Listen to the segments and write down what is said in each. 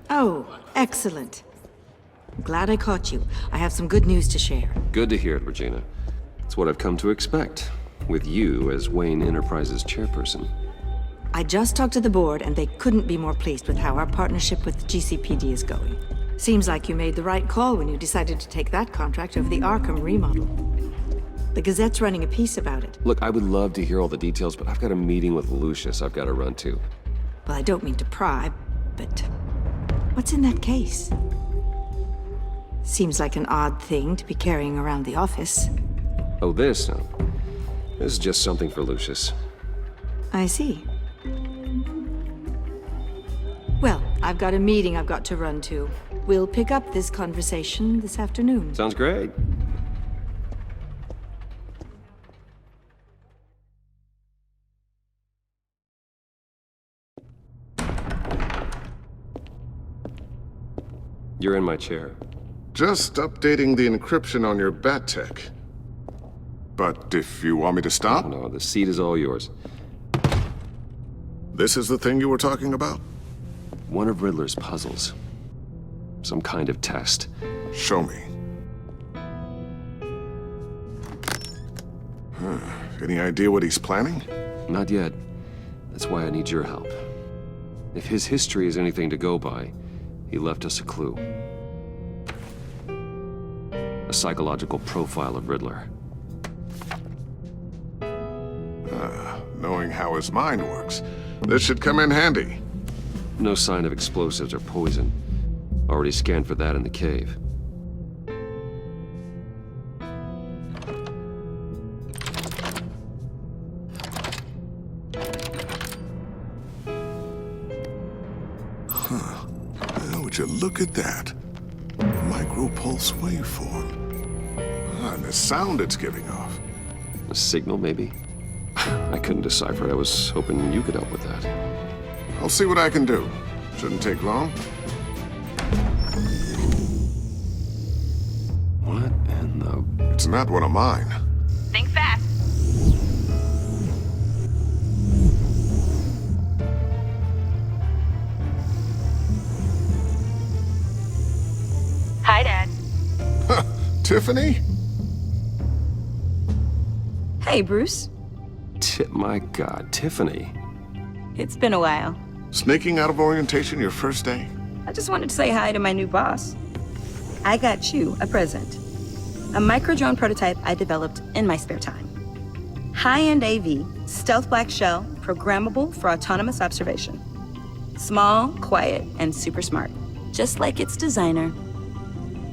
Oh, excellent. Glad I caught you. I have some good news to share. Good to hear it, Regina. It's what I've come to expect, with you as Wayne Enterprises chairperson. I just talked to the board, and they couldn't be more pleased with how our partnership with GCPD is going. Seems like you made the right call when you decided to take that contract over the Arkham remodel. The Gazette's running a piece about it. Look, I would love to hear all the details, but I've got a meeting with Lucius I've got to run to. Well, I don't mean to pry, but what's in that case? Seems like an odd thing to be carrying around the office. Oh, this? No. This is just something for Lucius. I see. Well, I've got a meeting I've got to run to. We'll pick up this conversation this afternoon. Sounds great. You're in my chair. Just updating the encryption on your bat tech. But if you want me to stop, Oh, no, the seat is all yours. this is the thing you were talking about? One of Riddler's puzzles. Some kind of test. Show me. Any idea what he's planning? Not yet. That's why I need your help. If his history is anything to go by, he left us a clue. A psychological profile of Riddler. Knowing how his mind works, this should come in handy. No sign of explosives or poison. Already scanned for that in the cave. Would you look at that? Micro-pulse waveform. And the sound it's giving off. A signal, maybe? I couldn't decipher it. I was hoping you could help with that. I'll see what I can do. Shouldn't take long. What in the... It's not one of mine. Think fast. Hi, Dad. Tiffany? Hey, Bruce. My God, Tiffany. It's been a while. Sneaking out of orientation your first day? I just wanted to say hi to my new boss. I got you a present. A micro-drone prototype I developed in my spare time. High-end AV, stealth black shell, programmable for autonomous observation. Small, quiet, and super smart. Just like its designer.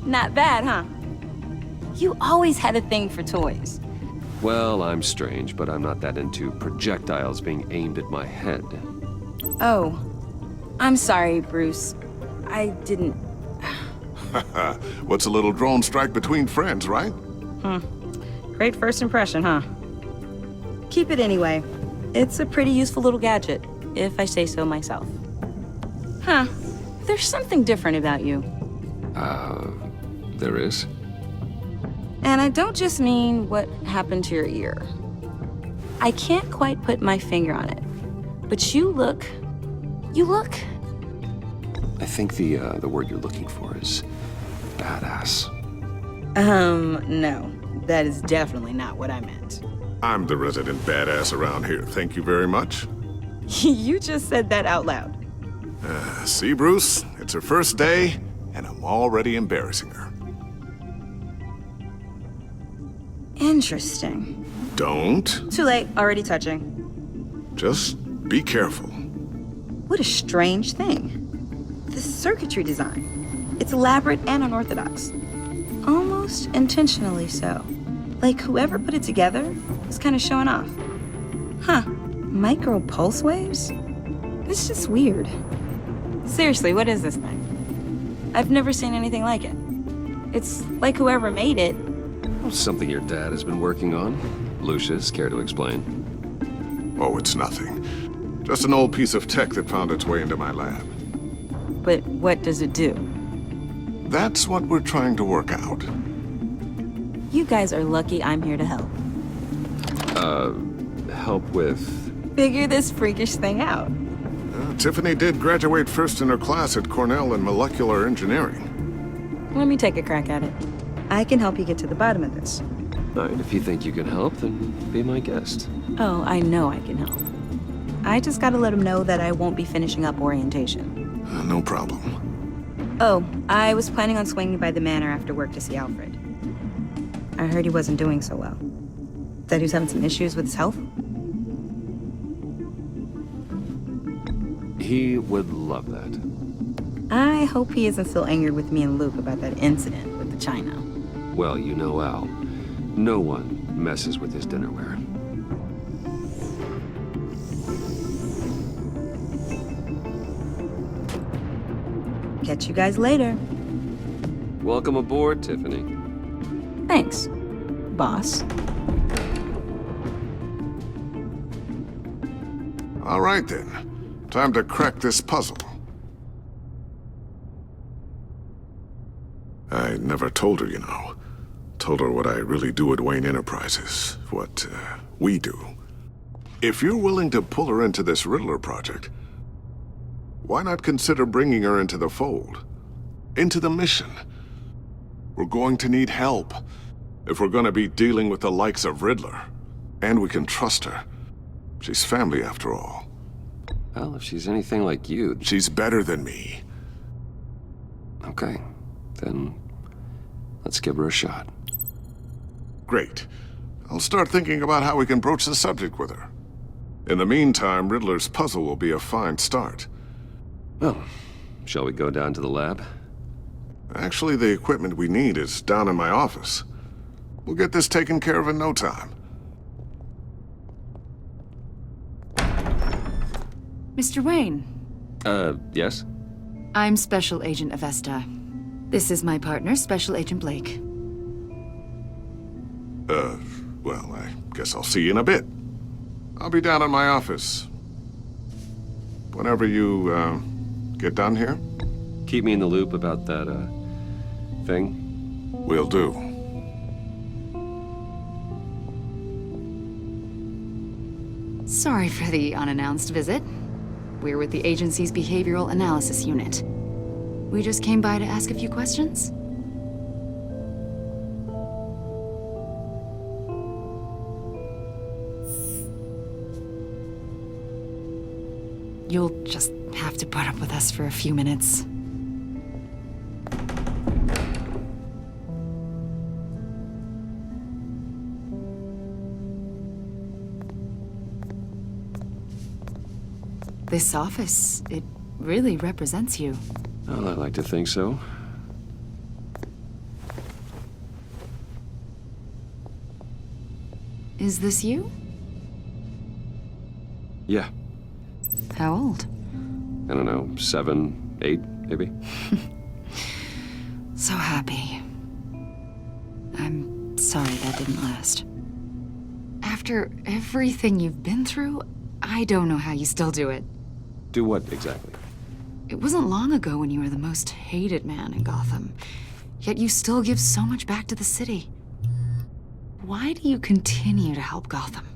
Not bad, huh? You always had a thing for toys. Well, I'm strange, but I'm not that into projectiles being aimed at my head. Oh, I'm sorry, Bruce. I didn't... What's a little drone strike between friends, right? Great first impression, huh? Keep it anyway. It's a pretty useful little gadget, if I say so myself. Huh. There's something different about you. There is? And I don't just mean what happened to your ear. I can't quite put my finger on it. But you look... I think the word you're looking for is badass. No. That is definitely not what I meant. I'm the resident badass around here. Thank you very much. You just said that out loud. See, Bruce? It's her first day, and I'm already embarrassing her. Interesting. Don't. Too late, already touching. Just be careful. What a strange thing. The circuitry design. It's elaborate and unorthodox. Almost intentionally so. Like whoever put it together was kind of showing off. Huh. Micro pulse waves? It's just weird. Seriously, what is this thing? I've never seen anything like it. It's like whoever made it. Something your dad has been working on. Lucius, care to explain? Oh, it's nothing. Just an old piece of tech that found its way into my lab. But what does it do? That's what we're trying to work out. You guys are lucky I'm here to help. Help with... Figure this freakish thing out. Tiffany did graduate first in her class at Cornell in molecular engineering. Let me take a crack at it. I can help you get to the bottom of this. All right, if you think you can help, then be my guest. Oh, I know I can help. I just gotta let him know that I won't be finishing up orientation. No problem. Oh, I was planning on swinging by the manor after work to see Alfred. I heard he wasn't doing so well. That he was having some issues with his health? He would love that. I hope he isn't still angered with me and Luke about that incident with the china. Well, you know Al. No one messes with his dinnerware. Catch you guys later. Welcome aboard, Tiffany. Thanks, boss. All right then. Time to crack this puzzle. I never told her, you know. Told her what I really do at Wayne Enterprises. What, we do. If you're willing to pull her into this Riddler project, why not consider bringing her into the fold? Into the mission? We're going to need help if we're going to be dealing with the likes of Riddler. And we can trust her. She's family after all. Well, if she's anything like you... She's better than me. Okay, then let's give her a shot. Great. I'll start thinking about how we can broach the subject with her. In the meantime, Riddler's puzzle will be a fine start. Well, shall we go down to the lab? Actually, the equipment we need is down in my office. We'll get this taken care of in no time. Mr. Wayne. Yes? I'm Special Agent Avesta. This is my partner, Special Agent Blake. Well, I guess I'll see you in a bit. I'll be down in my office. Whenever you, get done here? Keep me in the loop about that, thing. Will do. Sorry for the unannounced visit. We're with the agency's Behavioral Analysis Unit. We just came by to ask a few questions. You'll just have to put up with us for a few minutes. This office, it really represents you. Well, I like to think so. Is this you? Yeah. How old? I don't know, 7, 8, maybe? So happy. I'm sorry that didn't last. After everything you've been through, I don't know how you still do it. Do what, exactly? It wasn't long ago when you were the most hated man in Gotham, yet you still give so much back to the city. Why do you continue to help Gotham?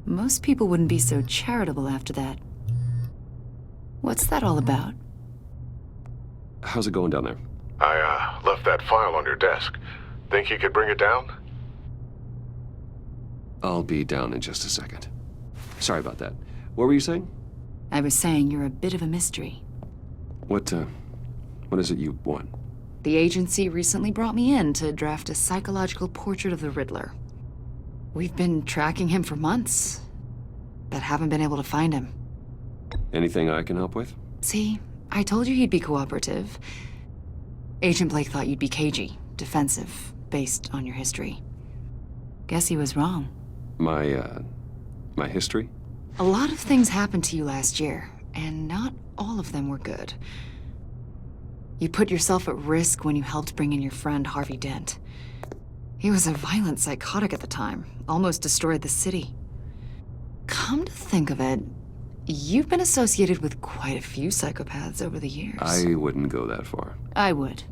Most people wouldn't be so charitable after that. What's that all about? How's it going down there? I, left that file on your desk. Think you could bring it down? I'll be down in just a second. Sorry about that. What were you saying? I was saying you're a bit of a mystery. What is it you want? The agency recently brought me in to draft a psychological portrait of the Riddler. We've been tracking him for months, but haven't been able to find him. Anything I can help with? See, I told you he'd be cooperative. Agent Blake thought you'd be cagey, defensive, based on your history. Guess he was wrong. My history? A lot of things happened to you last year, and not all of them were good. You put yourself at risk when you helped bring in your friend Harvey Dent. He was a violent psychotic at the time, almost destroyed the city. Come to think of it, you've been associated with quite a few psychopaths over the years. I wouldn't go that far. I would.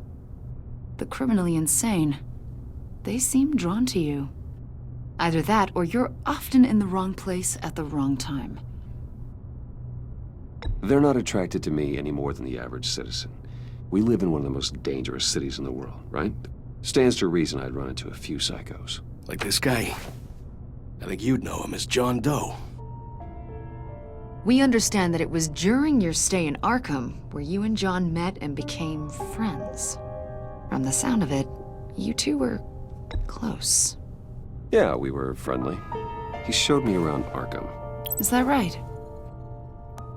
The criminally insane, they seem drawn to you. Either that, or you're often in the wrong place at the wrong time. They're not attracted to me any more than the average citizen. We live in one of the most dangerous cities in the world, right? Stands to reason I'd run into a few psychos. Like this guy. I think you'd know him as John Doe. We understand that it was during your stay in Arkham where you and John met and became friends. From the sound of it, you two were close. Yeah, we were friendly. He showed me around Arkham. Is that right?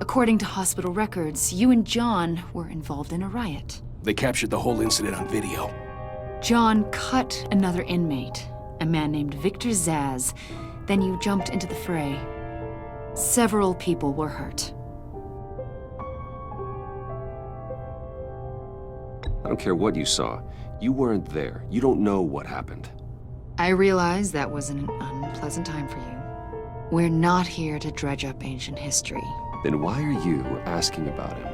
According to hospital records, you and John were involved in a riot. They captured the whole incident on video. John cut another inmate, a man named Victor Zaz. Then you jumped into the fray. Several people were hurt. I don't care what you saw. You weren't there. You don't know what happened. I realize that was an unpleasant time for you. We're not here to dredge up ancient history. Then why are you asking about him?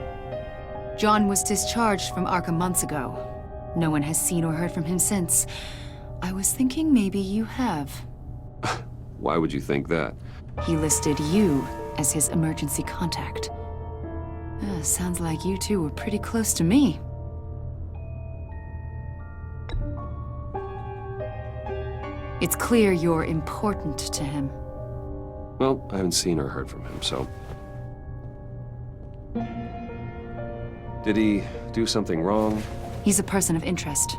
John was discharged from Arkham months ago. No one has seen or heard from him since. I was thinking maybe you have. Why would you think that? He listed you as his emergency contact. Sounds like you two were pretty close to me. It's clear you're important to him. Well, I haven't seen or heard from him, so... Did he do something wrong? He's a person of interest.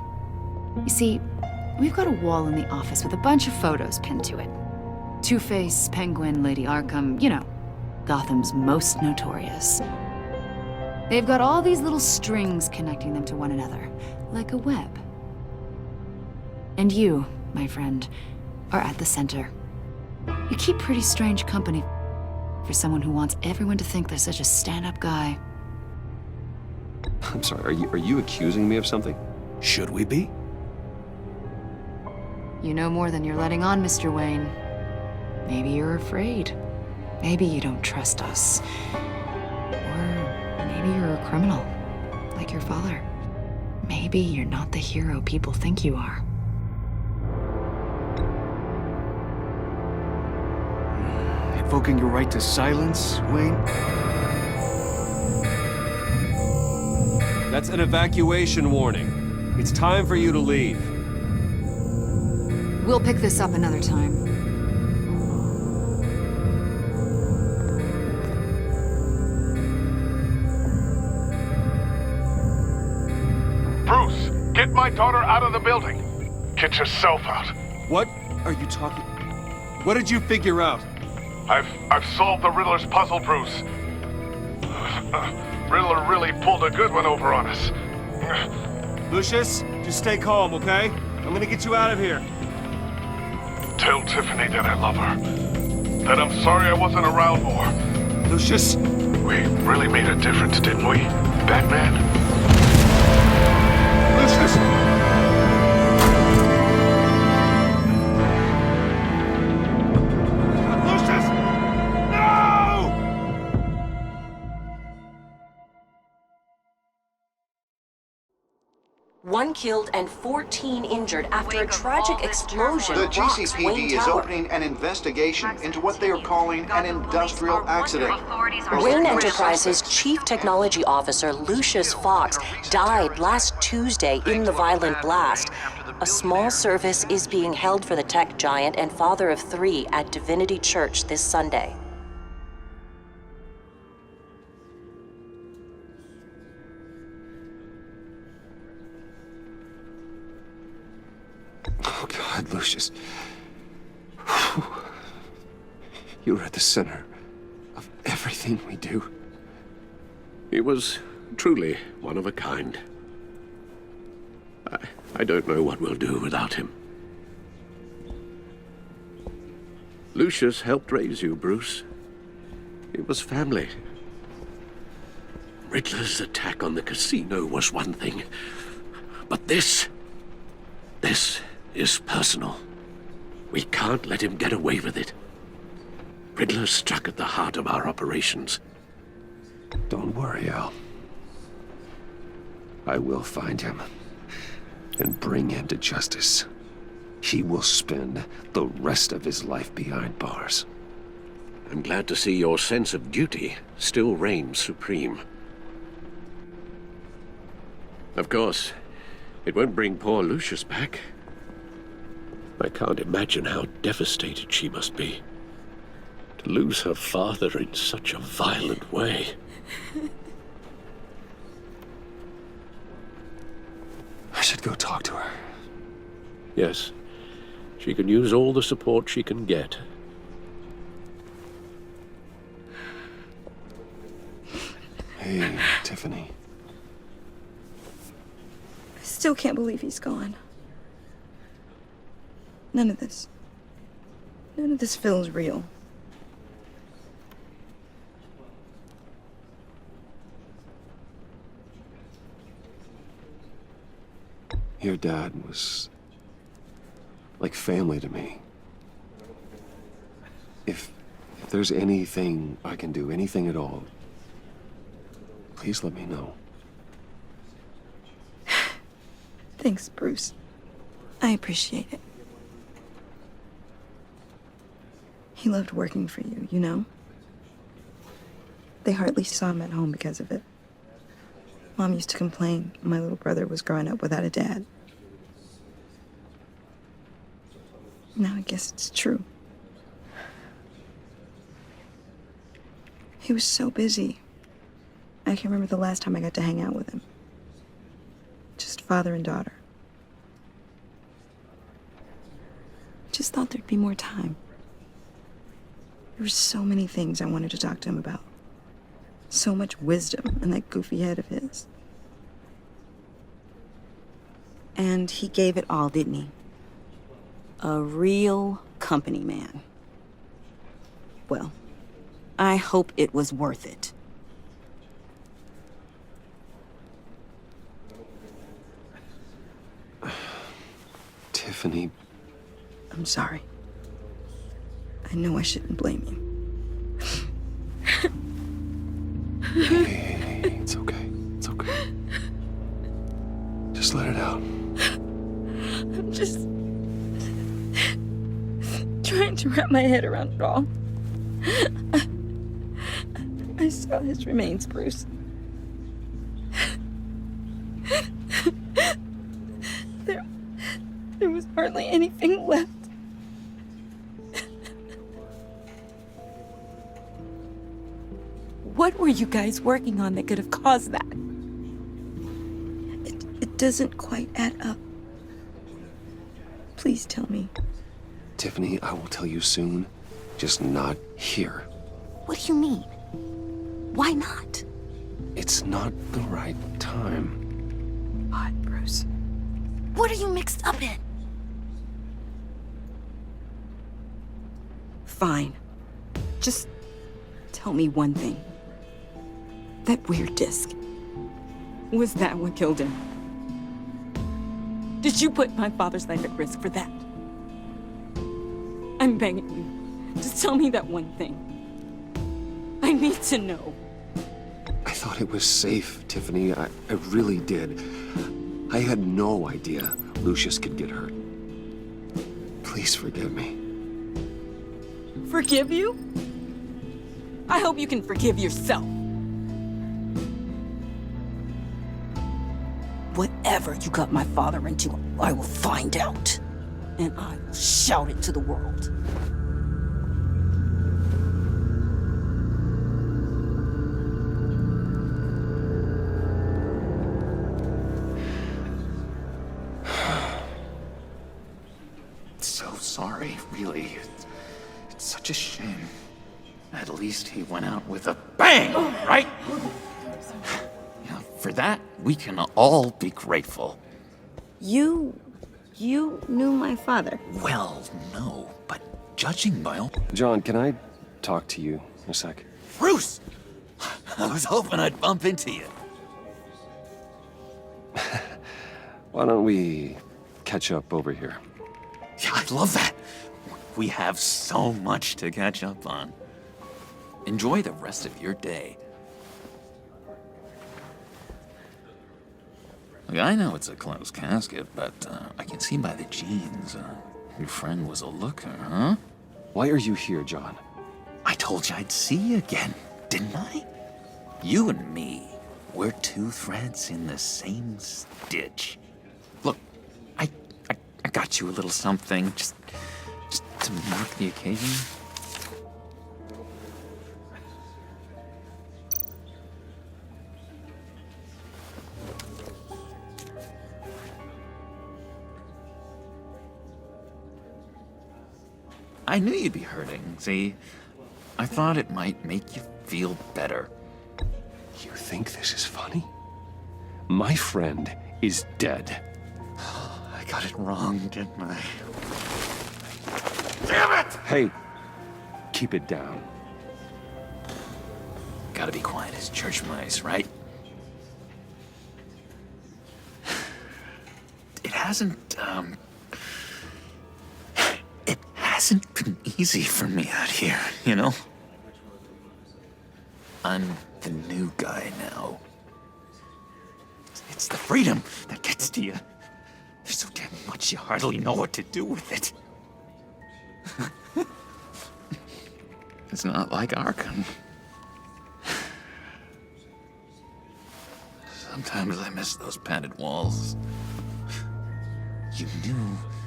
You see, we've got a wall in the office with a bunch of photos pinned to it. Two-Face, Penguin, Lady Arkham, you know, Gotham's most notorious. They've got all these little strings connecting them to one another, like a web. And you, my friend, are at the center. You keep pretty strange company for someone who wants everyone to think they're such a stand-up guy. I'm sorry, are you accusing me of something? Should we be? You know more than you're letting on, Mr. Wayne. Maybe you're afraid. Maybe you don't trust us. Or maybe you're a criminal, like your father. Maybe you're not the hero people think you are. Invoking your right to silence, Wayne? That's an evacuation warning. It's time for you to leave. We'll pick this up another time. Bruce, get my daughter out of the building. Get yourself out. What are you talking... What did you figure out? I've solved the Riddler's puzzle, Bruce. Riddler really pulled a good one over on us. Lucius, just stay calm, okay? I'm gonna get you out of here. Tell Tiffany that I love her. That I'm sorry I wasn't around more. Lucius! We really made a difference, didn't we, Batman? Lucius! Lucius! No! One killed and 14 injured after a tragic explosion The rocks GCPD Wayne is Tower. opening an investigation into what they are calling an industrial accident. Wayne Enterprises' Chief Technology Officer, Lucius Fox, died last Tuesday in the violent blast. A small service is being held for the tech giant and father of 3 at Divinity Church this Sunday. Oh, God, Lucius. You were at the center of everything we do. He was truly one of a kind. I don't know what we'll do without him. Lucius helped raise you, Bruce. It was family. Riddler's attack on the casino was one thing, but this is personal. We can't let him get away with it. Riddler struck at the heart of our operations. Don't worry, Al. I will find him and bring him to justice. He will spend the rest of his life behind bars. I'm glad to see your sense of duty still reigns supreme. Of course, it won't bring poor Lucius back. I can't imagine how devastated she must be. To lose her father in such a violent way. I should go talk to her. Yes, she can use all the support she can get. Hey, Tiffany. I still can't believe he's gone. None of this feels real. Your dad was like family to me. If there's anything I can do, anything at all, please let me know. Thanks, Bruce. I appreciate it. He loved working for you, you know? They hardly saw him at home because of it. Mom used to complain my little brother was growing up without a dad. Now I guess it's true. He was so busy. I can remember the last time I got to hang out with him. Just father and daughter. Just thought there'd be more time. There were so many things I wanted to talk to him about. So much wisdom in that goofy head of his. And he gave it all, didn't he? A real company man. Well, I hope it was worth it. Tiffany. I'm sorry. I know I shouldn't blame you. Hey, it's okay. It's okay. Just let it out. I'm just trying to wrap my head around it all. I saw his remains, Bruce. There was hardly anything left. What were you guys working on that could have caused that? It doesn't quite add up. Please tell me. Tiffany, I will tell you soon. Just not here. What do you mean? Why not? It's not the right time. What, Bruce? What are you mixed up in? Fine. Just tell me one thing. That weird disc. Was that what killed him? Did you put my father's life at risk for that? I'm begging you. Just tell me that one thing. I need to know. I thought it was safe, Tiffany. I really did. I had no idea Lucius could get hurt. Please forgive me. Forgive you? I hope you can forgive yourself. Whatever you got my father into, I will find out. And I will shout it to the world. So sorry, really. It's such a shame. At least he went out with a bang, right? Yeah, for that, we can all be grateful. You knew my father. Well, no, but judging by all... John, can I talk to you a sec? Bruce! I was hoping I'd bump into you. Why don't we catch up over here? Yeah, I love that. We have so much to catch up on. Enjoy the rest of your day. Look, I know it's a closed casket, but I can see by the jeans, your friend was a looker, huh? Why are you here, John? I told you I'd see you again, didn't I? You and me, we're two threads in the same stitch. Look, I got you a little something, just to mark the occasion. I knew you'd be hurting, see? I thought it might make you feel better. You think this is funny? My friend is dead. I got it wrong, didn't I? Damn it! Hey, keep it down. Gotta be quiet as church mice, right? It hasn't been easy for me out here, you know? I'm the new guy now. It's the freedom that gets to you. There's so damn much you hardly know what to do with it. It's not like Arkham. Sometimes I miss those padded walls. You knew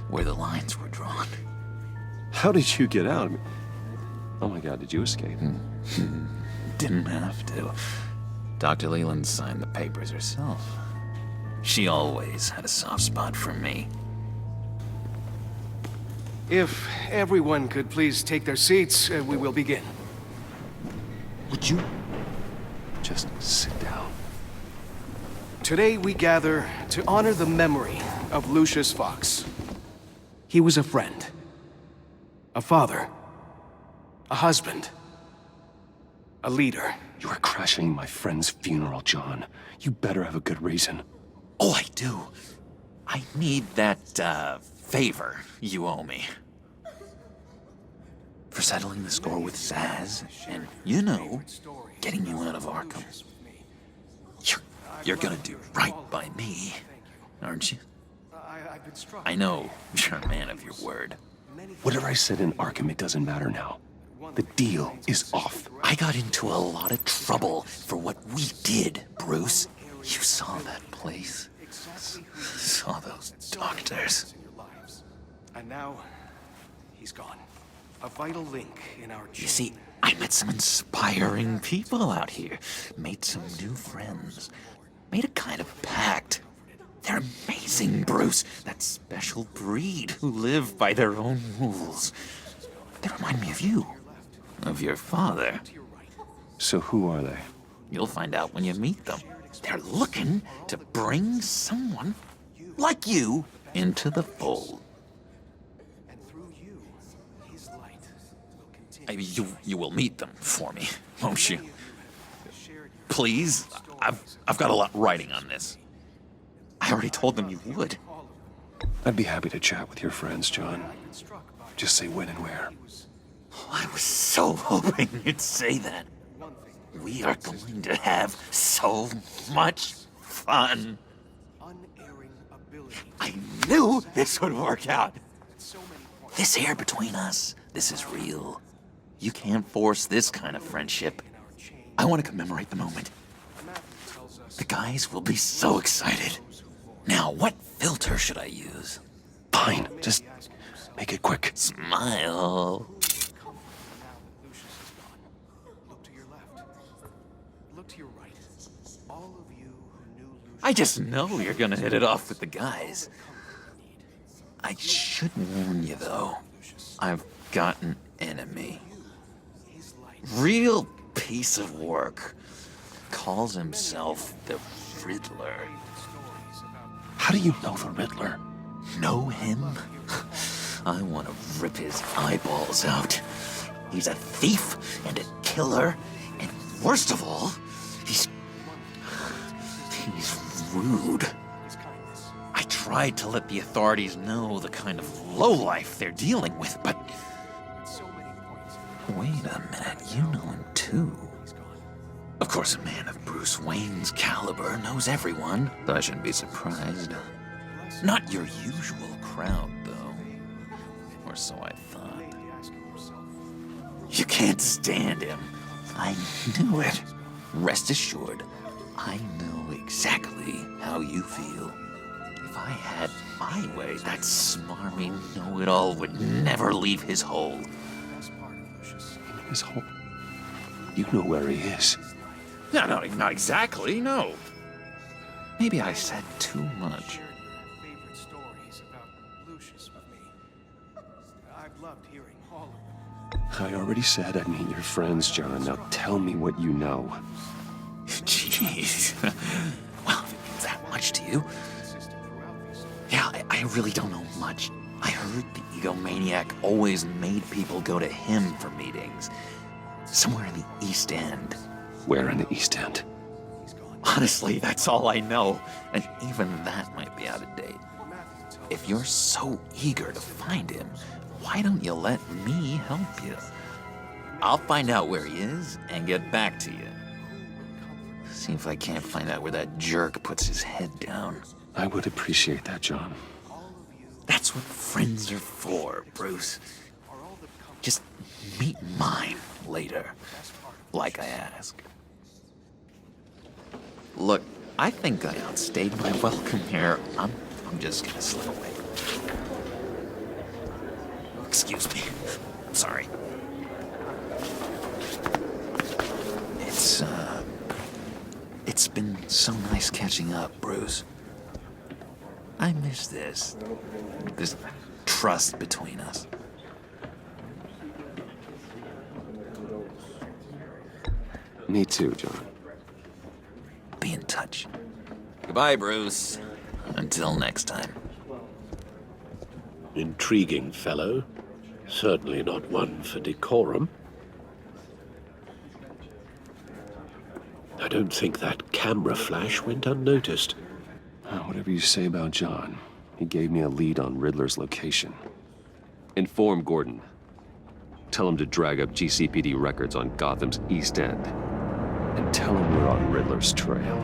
where the lines were drawn. How did you get out? Oh my God, did you escape? Didn't have to. Dr. Leland signed the papers herself. She always had a soft spot for me. If everyone could please take their seats, we will begin. Would you just sit down? Today we gather to honor the memory of Lucius Fox. He was a friend, a father, a husband, a leader. You are crashing my friend's funeral, John. You better have a good reason. Oh, I do. I need that, favor you owe me. For settling the score with Zaz, and, you know, getting you out of Arkham. You're gonna do right by me, aren't you? I know you're a man of your word. Whatever I said in Arkham, it doesn't matter now. The deal is off. I got into a lot of trouble for what we did, Bruce. You saw that place. Saw those doctors. And now, he's gone. A vital link in our chain. You see, I met some inspiring people out here. Made some new friends. Made a kind of pact. They're amazing, Bruce. That special breed who live by their own rules. They remind me of you. Of your father. So who are they? You'll find out when you meet them. They're looking to bring someone like you into the fold. You will meet them for me, won't you? Please? I've got a lot riding on this. I already told them you would. I'd be happy to chat with your friends, John. Just say when and where. Oh, I was so hoping you'd say that. We are going to have so much fun. I knew this would work out. This air between us, this is real. You can't force this kind of friendship. I want to commemorate the moment. The guys will be so excited. Now, what filter should I use? Fine, just make it quick. Smile. I just know you're gonna hit it off with the guys. I should warn you, though. I've got an enemy. Real piece of work. Calls himself the Riddler. How do you know the Riddler? Know him? I want to rip his eyeballs out. He's a thief and a killer, and worst of all, he's rude. I tried to let the authorities know the kind of lowlife they're dealing with, but... Wait a minute, you know him too. Of course, a man of Bruce Wayne's caliber knows everyone, so I shouldn't be surprised. Not your usual crowd, though. Or so I thought. You can't stand him. I knew it. Rest assured, I know exactly how you feel. If I had my way, that smarmy know-it-all would never leave his hole. His hole? You know where he is. No, not exactly, no. Maybe I said too much. Favorite stories about Lucius with me. I've loved hearing all of them. I already said I'd meet your friends, John. Now tell me what you know. Jeez. Well, if it means that much to you. Yeah, I really don't know much. I heard the egomaniac always made people go to him for meetings. Somewhere in the East End. Where in the East End? Honestly, that's all I know. And even that might be out of date. If you're so eager to find him, why don't you let me help you? I'll find out where he is and get back to you. See if I can't find out where that jerk puts his head down. I would appreciate that, John. That's what friends are for, Bruce. Just meet mine later, like I asked. Look, I think I outstayed my welcome here. I'm just gonna slip away. Excuse me. Sorry. It's been so nice catching up, Bruce. I miss this trust between us. Me too, John. Be in touch. Goodbye, Bruce. Until next time. Intriguing fellow. Certainly not one for decorum. I don't think that camera flash went unnoticed. Whatever you say about John, he gave me a lead on Riddler's location. Inform Gordon. Tell him to drag up GCPD records on Gotham's East End. And tell him we're on Riddler's trail.